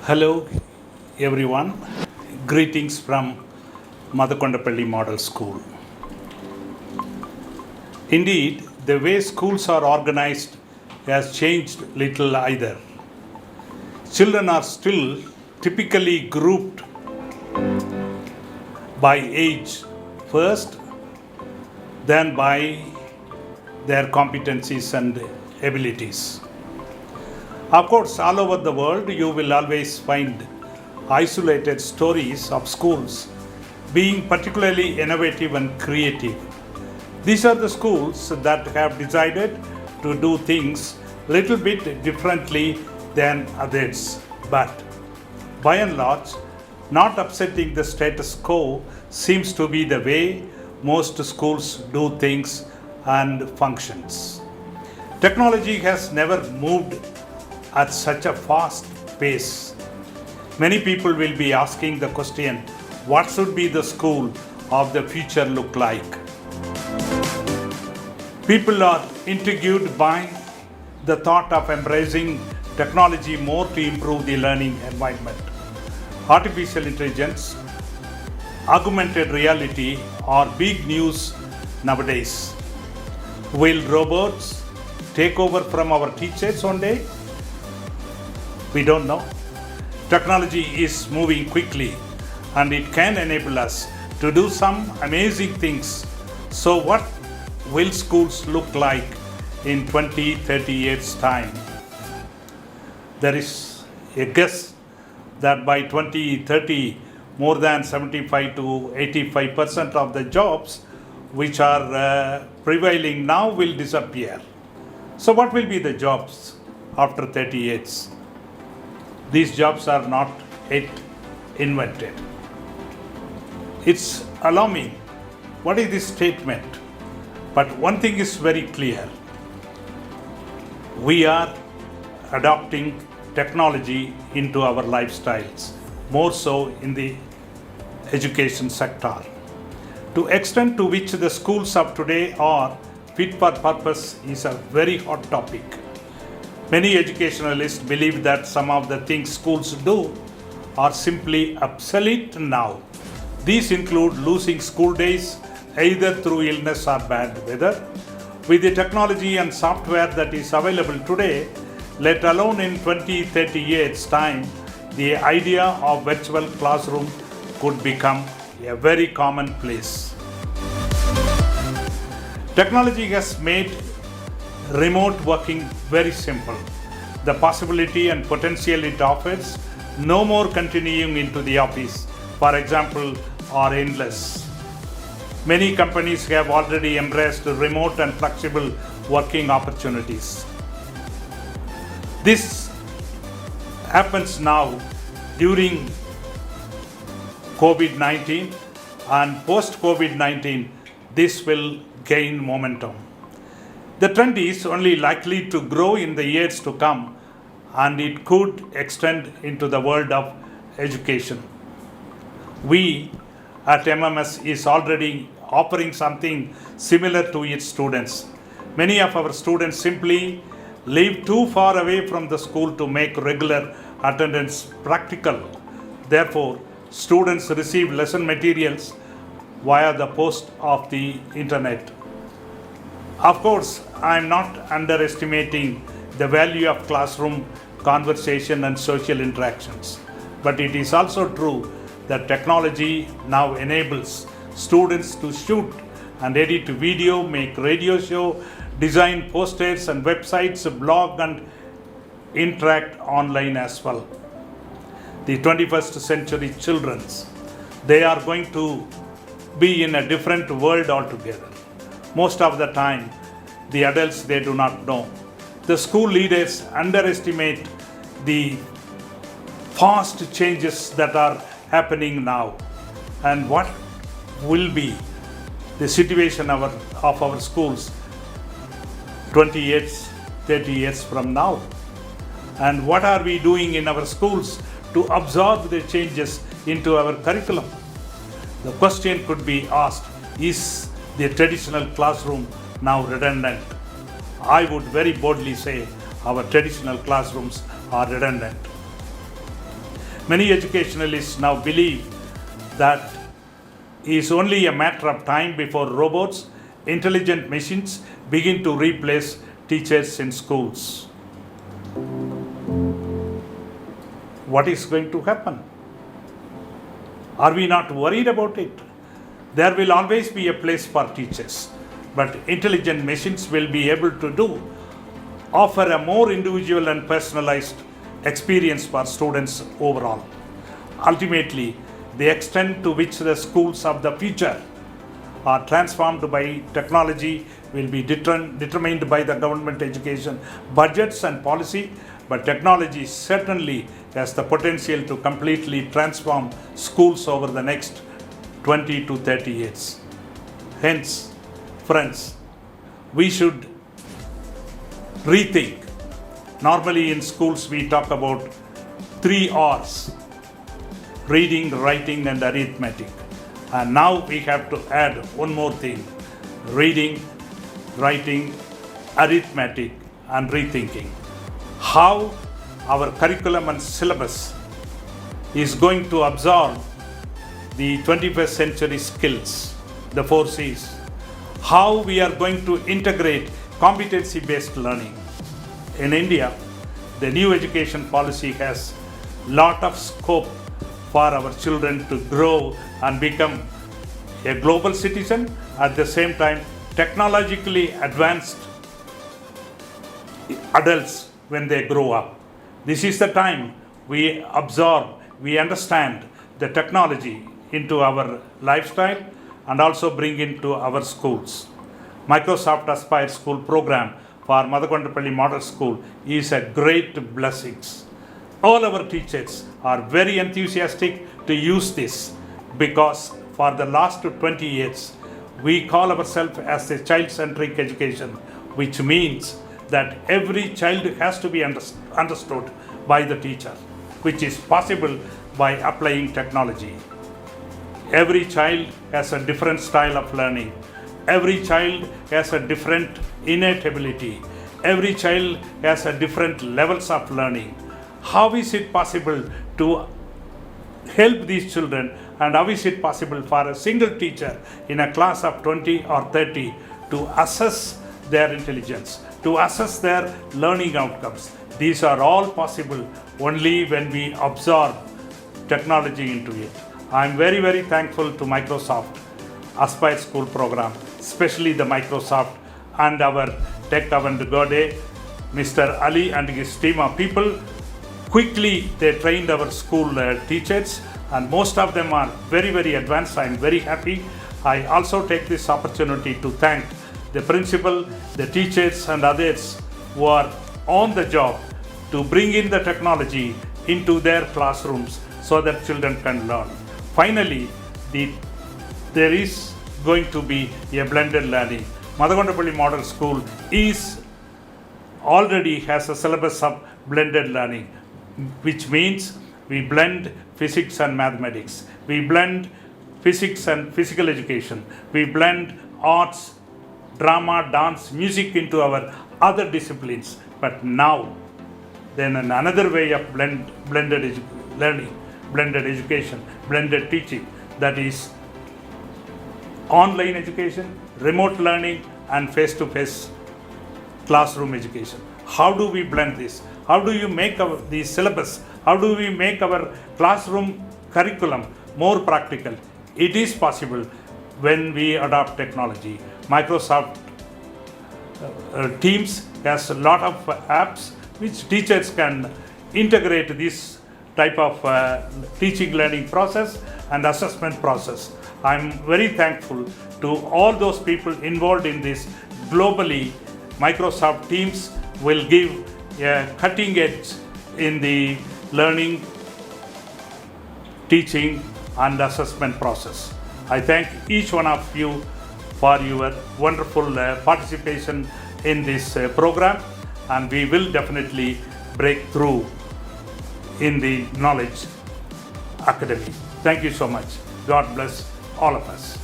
Hello, everyone. Greetings from Madhukondapalli Model School. Indeed, the way schools are organized has changed little either. Children are still typically grouped by age first, then by their competencies and abilities. Of course, all over the world, you will always find isolated stories of schools being particularly innovative and creative. These are the schools that have decided to do things little bit differently than others, but by and large, not upsetting the status quo seems to be the way most schools do things and functions. Technology has never moved at such a fast pace. Many people will be asking the question, what should be the school of the future look like? People are intrigued by the thought of embracing technology more to improve the learning environment. Artificial intelligence, augmented reality are big news nowadays. Will robots take over from our teachers one day? We don't know. Technology is moving quickly and it can enable us to do some amazing things. So what will schools look like in 20-30 years' time? There is a guess that by 2030, more than 75 to 85% of the jobs which are prevailing now will disappear. So what will be the jobs after 30 years? These jobs are not yet invented. It's alarming. What is this statement? But one thing is very clear. We are adopting technology into our lifestyles, more so in the education sector. To extent to which the schools of today are fit for purpose is a very hot topic. Many educationalists believe that some of the things schools do are simply obsolete now. These include losing school days either through illness or bad weather. With the technology and software that is available today, let alone in 20-30 years' time, the idea of virtual classroom could become a very commonplace. Technology has made remote working very simple. The possibility and potential it offers, no more continuing into the office, for example, are endless. Many companies have already embraced remote and flexible working opportunities. This happens now during COVID-19, and post-COVID-19, this will gain momentum. The trend is only likely to grow in the years to come, and it could extend into the world of education. We at MMS is already offering something similar to its students. Many of our students simply live too far away from the school to make regular attendance practical. Therefore, students receive lesson materials via the post of the internet. Of course, I am not underestimating the value of classroom conversation and social interactions, but it is also true that technology now enables students to shoot and edit video, make radio show, design posters and websites, blog and interact online as well. The 21st century children, they are going to be in a different world altogether. Most of the time, the adults, they do not know. The school leaders underestimate the fast changes that are happening now, and what will be the situation of our schools 20 years, 30 years from now, and what are we doing in our schools to absorb the changes into our curriculum. The question could be asked, is the traditional classroom now redundant? I would very boldly say our traditional classrooms are redundant. Many educationalists now believe that it is only a matter of time before robots, intelligent machines begin to replace teachers in schools. What is going to happen? Are we not worried about it? There will always be a place for teachers, but intelligent machines will be able to offer a more individual and personalized experience for students overall. Ultimately, the extent to which the schools of the future are transformed by technology will be determined by the government education budgets and policy, but technology certainly has the potential to completely transform schools over the next 20 to 30 years. Hence, friends, we should rethink. Normally in schools we talk about 3 R's: reading, writing and arithmetic. And now we have to add one more thing: reading, writing, arithmetic and rethinking. How our curriculum and syllabus is going to absorb the 21st century skills, the 4 C's. How we are going to integrate competency-based learning. In India, the new education policy has lot of scope for our children to grow and become a global citizen, at the same time technologically advanced adults when they grow up. This is the time we absorb, we understand the technology into our lifestyle and also bring into our schools. Microsoft Aspire School program for Madakondapalli Model School is a great blessing. All our teachers are very enthusiastic to use this, because for the last 20 years we call ourselves as a child-centric education, which means that every child has to be understood by the teacher, which is possible by applying technology. Every child has a different style of learning. Every child has a different innate ability. Every child has a different levels of learning. How is it possible to help these children, and how is it possible for a single teacher in a class of 20 or 30 to assess their intelligence, to assess their learning outcomes? These are all possible only when we absorb technology into it. I am very, very thankful to Microsoft Aspire School program, especially the Microsoft and our tech avant-garde, Mr. Ali and his team of people. Quickly they trained our school teachers, and most of them are very, very advanced. I am very happy. I also take this opportunity to thank the principal, the teachers and others who are on the job to bring in the technology into their classrooms so that children can learn. Finally, there is going to be a blended learning. Madakondapalli Model School already has a syllabus of blended learning, which means we blend physics and mathematics, we blend physics and physical education, we blend arts, drama, dance, music into our other disciplines. But now, then another way of blended learning, blended education, blended teaching, that is online education, remote learning and face-to-face classroom education. How do we blend this? How do you make the syllabus? How do we make our classroom curriculum more practical? It is possible when we adopt technology. Microsoft Teams has a lot of apps which teachers can integrate this type of teaching learning process and assessment process. I am very thankful to all those people involved in this. Globally, Microsoft Teams will give a cutting edge in the learning, teaching and assessment process. I thank each one of you for your wonderful participation in this program, and we will definitely break through in the knowledge academy. Thank you so much. God bless all of us.